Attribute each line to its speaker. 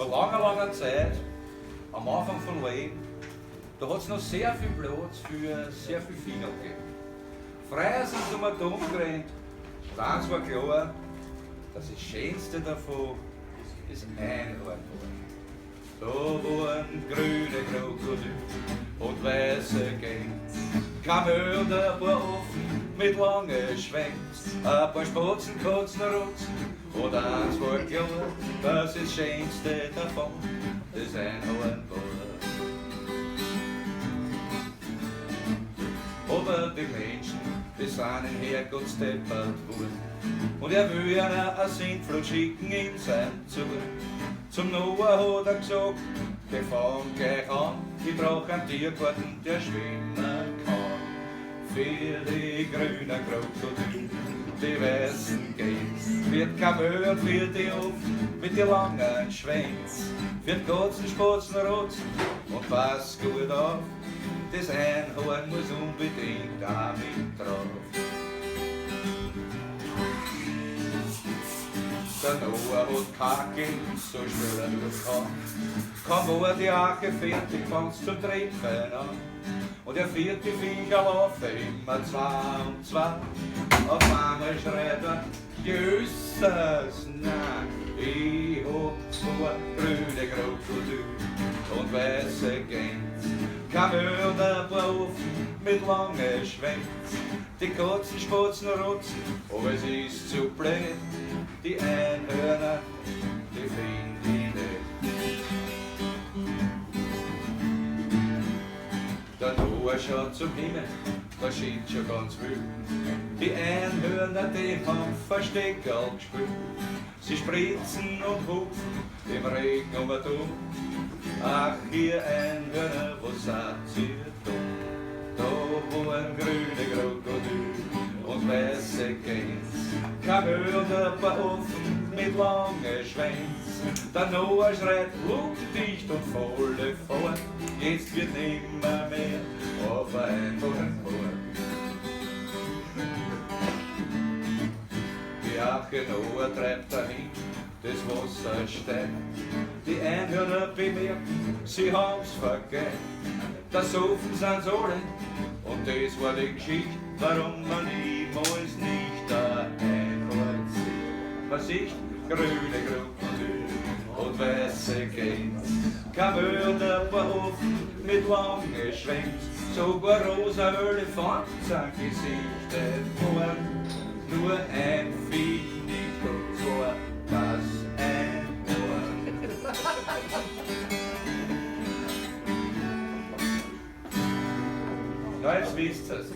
Speaker 1: vor langer Zeit, am Anfang von Leben, da hat es noch sehr viel Platz für sehr viel Finger gegeben. Früher sind sie um den Dom gerannt und eins war klar, dass das Schönste davon das Einhorn war. Da waren grüne Krokodil und weiße Gänse, Kamele war offen mit langen Schwänzen, ein paar Spatzen, Katzen, Rutzen und eins war klar, dass das Schönste davon das Einhorn war. Aber die Menschen, die sind in Herrgottsdeppert worden und will ihnen ein Sintflut schicken in sein Zug. Zum Noah hat gesagt, die fangen gleich an, ich brauch einen Tiergarten, der schwimmen kann. Für die grünen Krokodil, die weißen Gänse, wird Kamel und für die oft mit den langen Schwänzen, wird Katzen, Spatzen, Rotzen und pass gut auf, das Einhorn muss unbedingt auch mit drauf. Der Noah hat Kacke, so schnell er nur kann wo die Arche fertig fängt's zum Treffen an. Und er führt die Viecher laufen immer zwei und zwei. Auf einmal schreit er, Jesus, nein, ich hab zwei grüne Krokodil und weiße Gänse, Kamel und ein paar Ofen mit langen Schwänzen, die Katzen, Spatzen, Rotzen, aber es ist zu blöd, die Einhörner, die find ich nicht. Der Noah schaut zum Himmel, da scheint schon ganz wild. Die Einhörner, die haben Versteckerl gespielt. Sie spritzen und hupfen im Regen um und um. Ach, ihr Einhörner, wo seid ihr da? Da waren grüne Krokodil und weiße Gänse, Kamel und ein paar Ofen mit langen Schwänzen. Der Noah schreit dicht und volle Fahrt, jetzt wird nimmer mehr auf ein Einhorn. Die Arche Noah treibt dahin, das Wasser steigt. Die Einhörner bemerken, sie haben's vergeigt. Das Ofen sind's alle, und das war die Geschichte, warum man niemals nicht ein Einhorn sieht. Man sieht grüne Krokodil und weiße Gänse, Kamel und ein paar Ofen mit langen Schwänzen. Sogar rosa Elefanten sind gesichtet worden, nur ein Finito war das Einhorn. Ja, jetzt wisst ihr's.